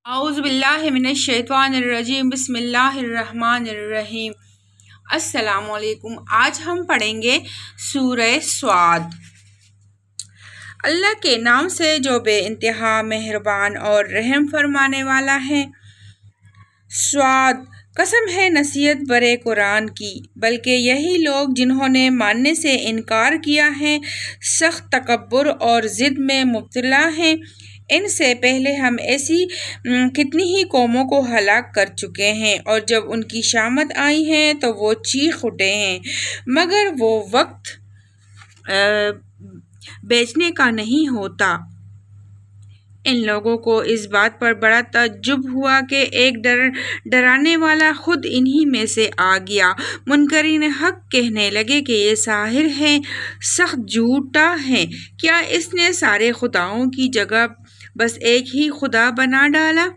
اعوذ باللہ من الشیطان الرجیم بسم اللہ الرحمن الرحیم۔ السلام علیکم۔ آج ہم پڑھیں گے سورہ صاد۔ اللہ کے نام سے جو بے انتہا مہربان اور رحم فرمانے والا ہے۔ صاد، قسم ہے نصیحت برے قرآن کی، بلکہ یہی لوگ جنہوں نے ماننے سے انکار کیا ہے سخت تکبر اور ضد میں مبتلا ہیں۔ ان سے پہلے ہم ایسی کتنی ہی قوموں کو ہلاک کر چکے ہیں، اور جب ان کی شامت آئی ہے تو وہ چیخ اٹھے ہیں، مگر وہ وقت بیچنے کا نہیں ہوتا۔ ان لوگوں کو اس بات پر بڑا تعجب ہوا کہ ایک ڈرانے والا خود انہی میں سے آ گیا۔ منکرین حق کہنے لگے کہ یہ ساحر ہے، سخت جھوٹا ہے۔ کیا اس نے سارے خداؤں کی جگہ بس ایک ہی خدا بنا ڈالا؟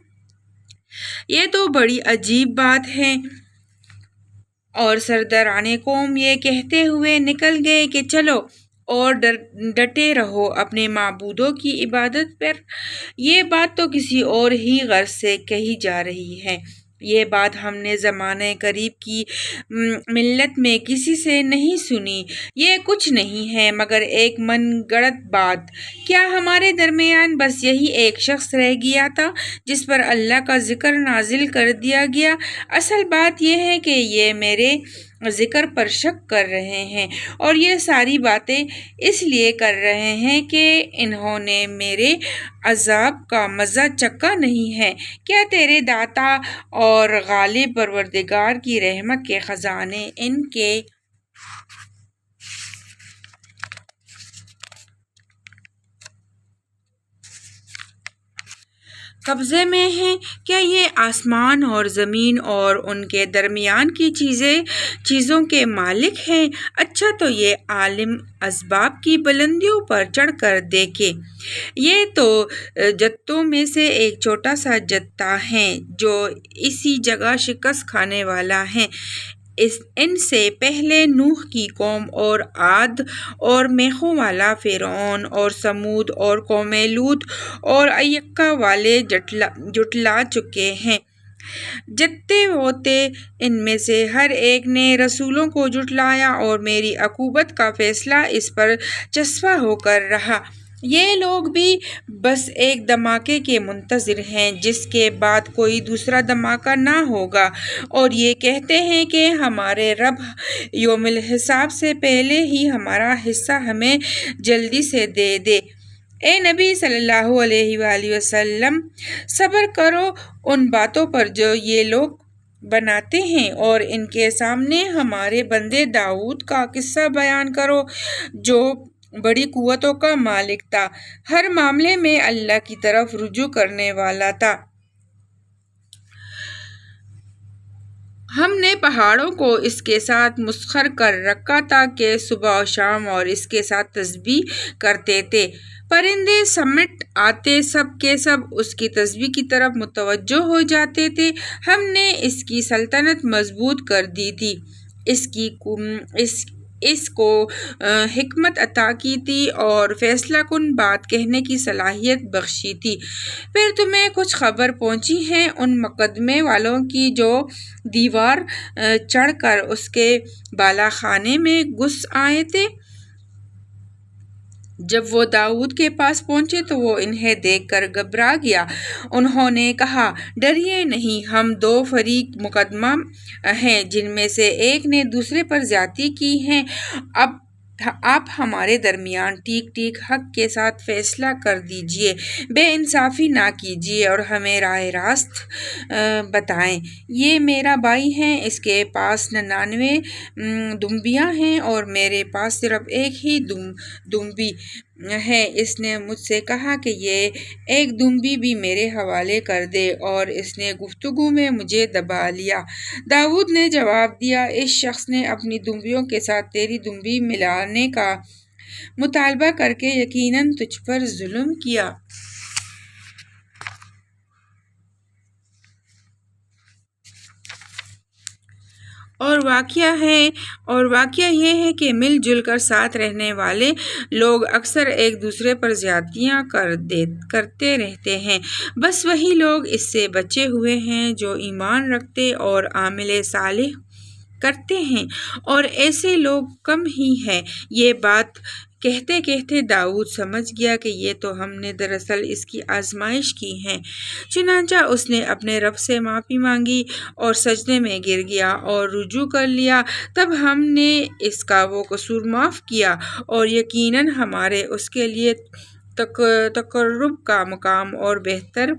یہ تو بڑی عجیب بات ہے۔ اور سرداران قوم یہ کہتے ہوئے نکل گئے کہ چلو اور ڈٹے رہو اپنے معبودوں کی عبادت پر۔ یہ بات تو کسی اور ہی غرض سے کہی جا رہی ہے۔ یہ بات ہم نے زمانہ قریب کی ملت میں کسی سے نہیں سنی۔ یہ کچھ نہیں ہے مگر ایک من گڑت بات۔ کیا ہمارے درمیان بس یہی ایک شخص رہ گیا تھا جس پر اللہ کا ذکر نازل کر دیا گیا؟ اصل بات یہ ہے کہ یہ میرے ذکر پر شک کر رہے ہیں، اور یہ ساری باتیں اس لیے کر رہے ہیں کہ انہوں نے میرے عذاب کا مزہ چکھا نہیں ہے۔ کیا تیرے داتا اور غالب پروردگار کی رحمت کے خزانے ان کے قبضے میں ہیں؟ کیا یہ آسمان اور زمین اور ان کے درمیان کی چیزوں کے مالک ہیں؟ اچھا تو یہ عالم اسباب کی بلندیوں پر چڑھ کر دیکھے۔ یہ تو جتوں میں سے ایک چھوٹا سا جتا ہے جو اسی جگہ شکست کھانے والا ہے۔ ان سے پہلے نوح کی قوم اور عاد اور میخوں والا فرعون اور سمود اور قوم لوط اور ایکا والے جھٹلا چکے ہیں۔ جتے ہوتے ان میں سے ہر ایک نے رسولوں کو جھٹلایا، اور میری عقوبت کا فیصلہ اس پر چسپاں ہو کر رہا۔ یہ لوگ بھی بس ایک دھماکے کے منتظر ہیں جس کے بعد کوئی دوسرا دھماکہ نہ ہوگا، اور یہ کہتے ہیں کہ ہمارے رب یوم الحساب سے پہلے ہی ہمارا حصہ ہمیں جلدی سے دے دے۔ اے نبی صلی اللہ علیہ وآلہ وسلم، صبر کرو ان باتوں پر جو یہ لوگ بناتے ہیں، اور ان کے سامنے ہمارے بندے داؤد کا قصہ بیان کرو جو بڑی قوتوں کا مالک تھا، ہر معاملے میں اللہ کی طرف رجوع کرنے والا تھا۔ ہم نے پہاڑوں کو اس کے ساتھ مسخر کر رکھا تھا کہ صبح و شام اور اس کے ساتھ تسبیح کرتے تھے۔ پرندے سمٹ آتے سب کے سب اس کی تسبیح کی طرف متوجہ ہو جاتے تھے۔ ہم نے اس کی سلطنت مضبوط کر دی تھی، اس کو حکمت عطا کی تھی اور فیصلہ کن بات کہنے کی صلاحیت بخشی تھی۔ پھر تمہیں کچھ خبر پہنچی ہے ان مقدمے والوں کی جو دیوار چڑھ کر اس کے بالا خانے میں گھس آئے تھے؟ جب وہ داؤد کے پاس پہنچے تو وہ انہیں دیکھ کر گھبرا گیا۔ انہوں نے کہا، ڈریے نہیں، ہم دو فریق مقدمہ ہیں جن میں سے ایک نے دوسرے پر زیادتی کی ہے۔ اب آپ ہمارے درمیان ٹھیک ٹھیک حق کے ساتھ فیصلہ کر دیجئے، بے انصافی نہ کیجئے اور ہمیں راہ راست بتائیں۔ یہ میرا بھائی ہے، اس کے پاس 99 دمبیاں ہیں اور میرے پاس صرف ایک ہی دمبی ہے۔ اس نے مجھ سے کہا کہ یہ ایک دمبی بھی میرے حوالے کر دے، اور اس نے گفتگو میں مجھے دبا لیا۔ داؤد نے جواب دیا، اس شخص نے اپنی دمبیوں کے ساتھ تیری دمبی ملانے کا مطالبہ کر کے یقیناً تجھ پر ظلم کیا۔ اور واقعہ یہ ہے کہ مل جل کر ساتھ رہنے والے لوگ اکثر ایک دوسرے پر زیادتیاں کرتے رہتے ہیں۔ بس وہی لوگ اس سے بچے ہوئے ہیں جو ایمان رکھتے اور عمل صالح کرتے ہیں، اور ایسے لوگ کم ہی ہیں۔ یہ بات کہتے کہتے داؤد سمجھ گیا کہ یہ تو ہم نے دراصل اس کی آزمائش کی ہے۔ چنانچہ اس نے اپنے رب سے معافی مانگی اور سجدے میں گر گیا اور رجوع کر لیا۔ تب ہم نے اس کا وہ قصور معاف کیا، اور یقیناً ہمارے اس کے لیے تقرب کا مقام اور بہتر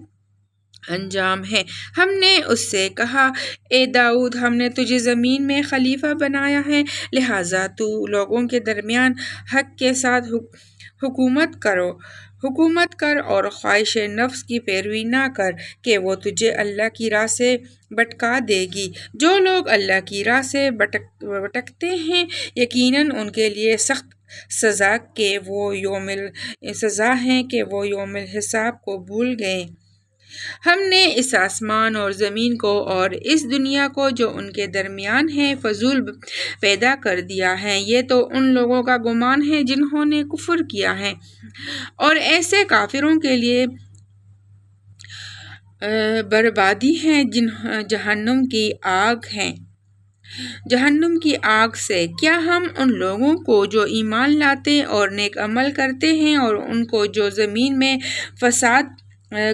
انجام ہے۔ ہم نے اس سے کہا، اے داؤد، ہم نے تجھے زمین میں خلیفہ بنایا ہے، لہٰذا تو لوگوں کے درمیان حق کے ساتھ حکومت کر اور خواہش نفس کی پیروی نہ کر کہ وہ تجھے اللہ کی راہ سے بھٹکا دے گی۔ جو لوگ اللہ کی راہ سے بھٹکتے ہیں، یقیناً ان کے لیے سخت سزا ہے کہ وہ یوم الحساب کو بھول گئے۔ ہم نے اس آسمان اور زمین کو اور اس دنیا کو جو ان کے درمیان ہے فضول پیدا کر دیا ہے۔ یہ تو ان لوگوں کا گمان ہے جنہوں نے کفر کیا ہے، اور ایسے کافروں کے لیے بربادی ہے جہنم کی آگ سے۔ کیا ہم ان لوگوں کو جو ایمان لاتے اور نیک عمل کرتے ہیں اور ان کو جو زمین میں فساد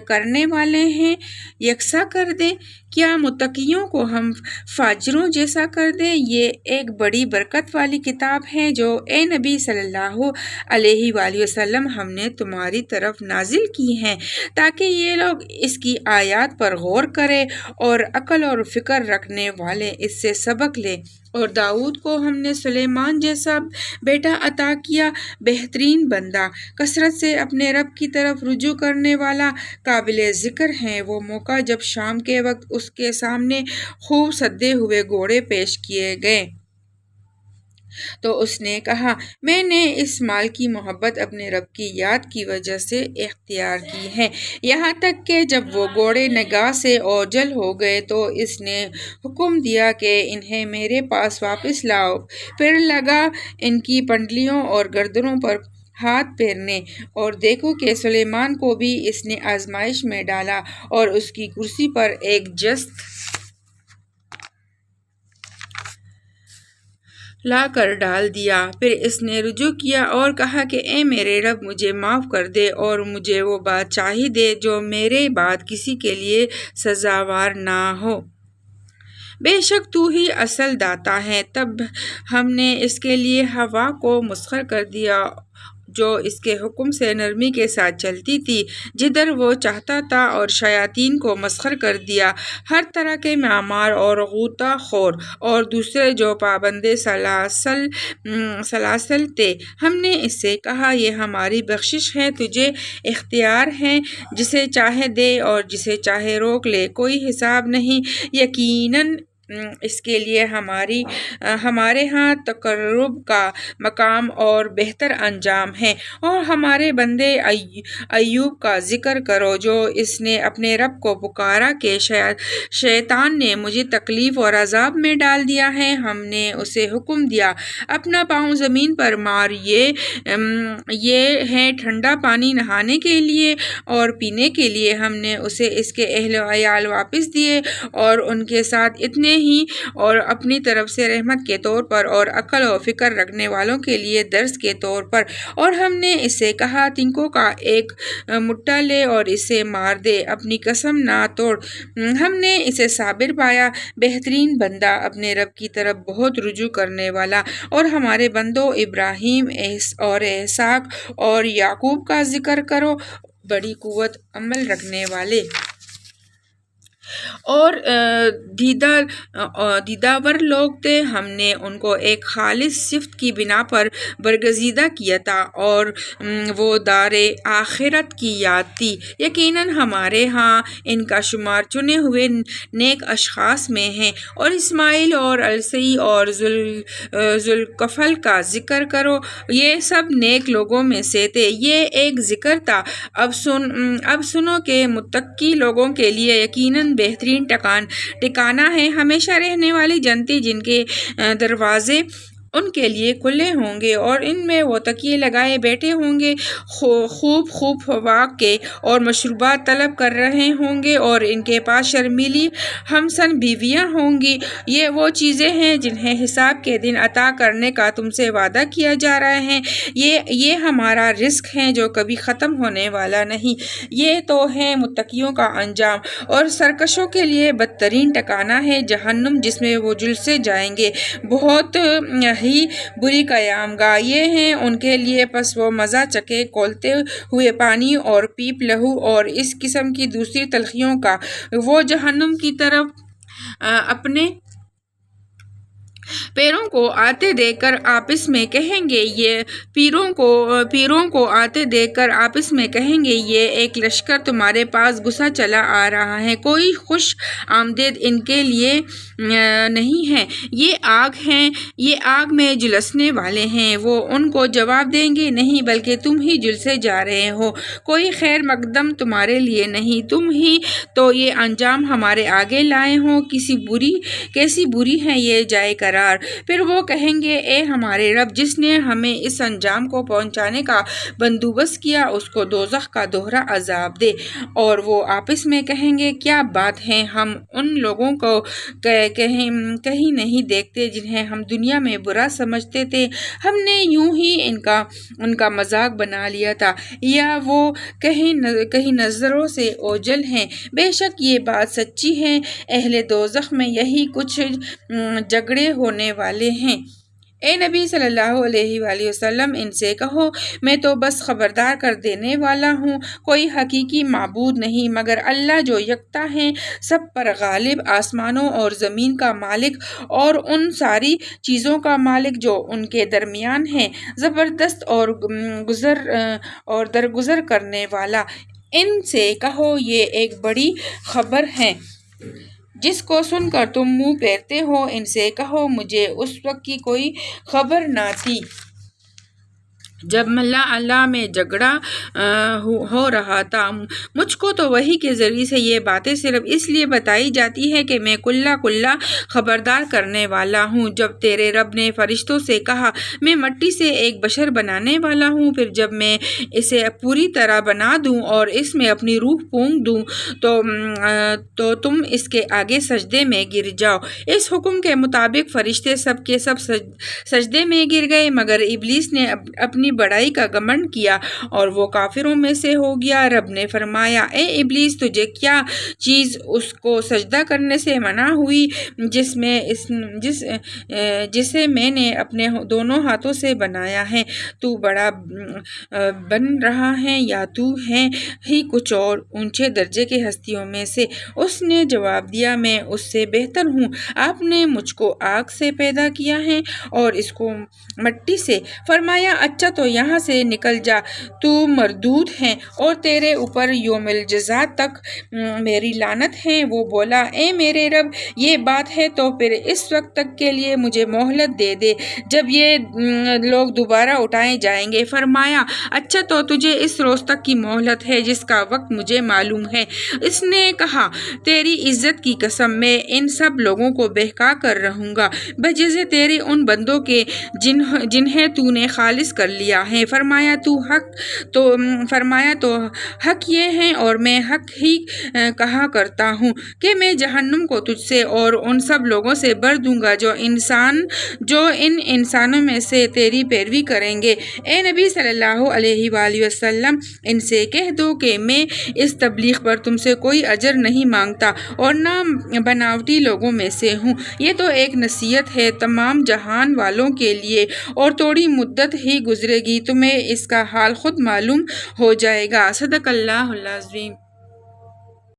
کرنے والے ہیں یکساں کر دیں؟ کیا متقیوں کو ہم فاجروں جیسا کر دیں؟ یہ ایک بڑی برکت والی کتاب ہے جو اے نبی صلی اللہ علیہ وآلہ وسلم ہم نے تمہاری طرف نازل کی ہے، تاکہ یہ لوگ اس کی آیات پر غور کریں اور عقل اور فکر رکھنے والے اس سے سبق لیں۔ اور داؤد کو ہم نے سلیمان جیسا بیٹا عطا کیا، بہترین بندہ، کثرت سے اپنے رب کی طرف رجوع کرنے والا۔ قابل ذکر ہے وہ موقع جب شام کے وقت اس کے سامنے خوب سدے ہوئے گھوڑے پیش کیے گئے، تو اس نے کہا، میں نے اس مال کی محبت اپنے رب کی یاد کی وجہ سے اختیار کی ہے، یہاں تک کہ جب وہ گھوڑے نگاہ سے اوجھل ہو گئے تو اس نے حکم دیا کہ انہیں میرے پاس واپس لاؤ۔ پھر لگا ان کی پنڈلیوں اور گردنوں پر ہاتھ پھیرنے، اور دیکھو کہ سلیمان کو بھی اس نے آزمائش میں ڈالا اور اس کی کرسی پر ایک جست لا کر ڈال دیا۔ پھر اس نے رجوع کیا اور کہا کہ اے میرے رب، مجھے معاف کر دے اور مجھے وہ بادشاہی دے جو میرے بعد کسی کے لیے سزاوار نہ ہو۔ بے شک تو ہی اصل داتا ہے۔ تب ہم نے اس کے لیے ہوا کو مسخر کر دیا جو اس کے حکم سے نرمی کے ساتھ چلتی تھی جدھر وہ چاہتا تھا، اور شیاطین کو مسخر کر دیا، ہر طرح کے معمار اور غوطہ خور اور دوسرے جو پابند سلاسل تھے۔ ہم نے اس سے کہا، یہ ہماری بخشش ہے، تجھے اختیار ہے جسے چاہے دے اور جسے چاہے روک لے، کوئی حساب نہیں۔ یقیناً اس کے لیے ہمارے ہاں تقرب کا مقام اور بہتر انجام ہے۔ اور ہمارے بندے ایوب کا ذکر کرو، جو اس نے اپنے رب کو پکارا کہ شیطان نے مجھے تکلیف اور عذاب میں ڈال دیا ہے۔ ہم نے اسے حکم دیا، اپنا پاؤں زمین پر مار، یہ ہے ٹھنڈا پانی نہانے کے لیے اور پینے کے لیے۔ ہم نے اسے اس کے اہل و عیال واپس دیے اور ان کے ساتھ اتنے ہی، اور اپنی طرف سے رحمت کے طور پر اور عقل و فکر رکھنے والوں کے لیے درس کے طور پر۔ اور ہم نے اس سے کہا، تنکوں کا ایک مٹھا لے اور اسے مار دے، اپنی قسم نہ توڑ۔ ہم نے اسے صابر پایا، بہترین بندہ، اپنے رب کی طرف بہت رجوع کرنے والا۔ اور ہمارے بندوں ابراہیم اور اسحاق اور یعقوب کا ذکر کرو، بڑی قوت عمل رکھنے والے اور دیداور لوگ تھے۔ ہم نے ان کو ایک خالص صفت کی بنا پر برگزیدہ کیا تھا، اور وہ دار آخرت کی یاد تھی۔ یقیناً ہمارے ہاں ان کا شمار چنے ہوئے نیک اشخاص میں ہے۔ اور اسماعیل اور السی اور ذوالکفل کا ذکر کرو، یہ سب نیک لوگوں میں سے تھے۔ یہ ایک ذکر تھا۔ اب سنو کہ متقی لوگوں کے لیے یقیناً بہتر بہترین ٹھکانہ ہے۔ ہمیشہ رہنے والی جنتیں جن کے دروازے ان کے لیے کھلے ہوں گے اور ان میں وہ تکیے لگائے بیٹھے ہوں گے، خوب فواکہ کے اور مشروبات طلب کر رہے ہوں گے، اور ان کے پاس شرمیلی ہمسن بیویاں ہوں گی۔ یہ وہ چیزیں ہیں جنہیں حساب کے دن عطا کرنے کا تم سے وعدہ کیا جا رہا ہے۔ یہ ہمارا رزق ہے جو کبھی ختم ہونے والا نہیں۔ یہ تو ہے متقیوں کا انجام، اور سرکشوں کے لیے بدترین ٹھکانہ ہے جہنم، جس میں وہ جلسے جائیں گے۔ بہت ہی بری قیام گاہ یہ ہے ان کے لیے، پس وہ مزہ چکھے کھولتے ہوئے پانی اور پیپ لہو اور اس قسم کی دوسری تلخیوں کا۔ وہ جہنم کی طرف اپنے پیروں کو آتے دیکھ کر آپس میں کہیں گے پیروں کو آتے دیکھ کر آپس میں کہیں گے یہ ایک لشکر تمہارے پاس گھسا چلا آ رہا ہے، کوئی خوش آمدید ان کے لیے نہیں ہے، یہ آگ میں جھلسنے والے ہیں۔ وہ ان کو جواب دیں گے نہیں بلکہ تم ہی جھلسے جا رہے ہو، کوئی خیر مقدم تمہارے لیے نہیں، تم ہی تو یہ انجام ہمارے آگے لائے ہو، کیسی بری ہے یہ جائے قرار۔ پھر وہ کہیں گے اے ہمارے رب، جس نے ہمیں اس انجام کو پہنچانے کا بندوبست کیا اس کو دوزخ کا دوہرا عذاب دے۔ اور وہ آپس میں کہیں گے کیا بات ہے، ہم ان لوگوں کو کہیں نہیں دیکھتے جنہیں ہم دنیا میں برا سمجھتے تھے، ہم نے یوں ہی ان کا مذاق بنا لیا تھا، یا وہ کہیں نظروں سے اوجھل ہیں۔ بے شک یہ بات سچی ہے، اہل دوزخ میں یہی کچھ جھگڑے ہونے والے ہیں۔ اے نبی صلی اللہ علیہ وآلہ وسلم، ان سے کہو میں تو بس خبردار کر دینے والا ہوں، کوئی حقیقی معبود نہیں مگر اللہ جو یکتا ہے، سب پر غالب، آسمانوں اور زمین کا مالک اور ان ساری چیزوں کا مالک جو ان کے درمیان ہیں، زبردست اور درگزر کرنے والا۔ ان سے کہو یہ ایک بڑی خبر ہے جس کو سن کر تم منہ پھیرتے ہو، ان سے کہو مجھے اس وقت کی کوئی خبر نہ تھی جب اللہ میں جھگڑا ہو رہا تھا، مجھ کو تو وحی کے ذریعے سے یہ باتیں صرف اس لیے بتائی جاتی ہے کہ میں کلا خبردار کرنے والا ہوں۔ جب تیرے رب نے فرشتوں سے کہا میں مٹی سے ایک بشر بنانے والا ہوں، پھر جب میں اسے پوری طرح بنا دوں اور اس میں اپنی روح پھونک دوں تو تم اس کے آگے سجدے میں گر جاؤ۔ اس حکم کے مطابق فرشتے سب کے سب سجدے میں گر گئے، مگر ابلیس نے اپنی بڑائی کا گھمنڈ کیا اور وہ کافروں میں سے ہو گیا۔ رب نے فرمایا اے ابلیس، تجھے کیا چیز اس کو سجدہ کرنے سے منع ہوئی جسے میں نے اپنے دونوں ہاتھوں سے بنایا ہے؟ تو بڑا بن رہا ہے یا تو ہے ہی کچھ اور اونچے درجے کے ہستیوں میں سے؟ اس نے جواب دیا میں اس سے بہتر ہوں، آپ نے مجھ کو آگ سے پیدا کیا ہے اور اس کو مٹی سے۔ فرمایا اچھا تو یہاں سے نکل جا، تو مردود ہے اور تیرے اوپر یوم الجزا تک میری لعنت ہے۔ وہ بولا اے میرے رب، یہ بات ہے تو پھر اس وقت تک کے لیے مجھے مہلت دے دے جب یہ لوگ دوبارہ اٹھائے جائیں گے۔ فرمایا اچھا تو تجھے اس روز تک کی مہلت ہے جس کا وقت مجھے معلوم ہے۔ اس نے کہا تیری عزت کی قسم، میں ان سب لوگوں کو بہکا کر رہوں گا بجز تیرے ان بندوں کے جنہیں تو نے خالص کر لیا ہے۔ فرمایا تو حق یہ ہے اور میں حق ہی کہا کرتا ہوں کہ میں جہنم کو تجھ سے اور ان سب لوگوں سے بھر دوں گا جو ان انسانوں میں سے تیری پیروی کریں گے۔ اے نبی صلی اللہ علیہ وآلہ وسلم، ان سے کہہ دو کہ میں اس تبلیغ پر تم سے کوئی اجر نہیں مانگتا اور نہ بناوٹی لوگوں میں سے ہوں۔ یہ تو ایک نصیحت ہے تمام جہان والوں کے لیے، اور تھوڑی مدت ہی گزرے گی تمہیں اس کا حال خود معلوم ہو جائے گا۔ صدق اللہ العظیم۔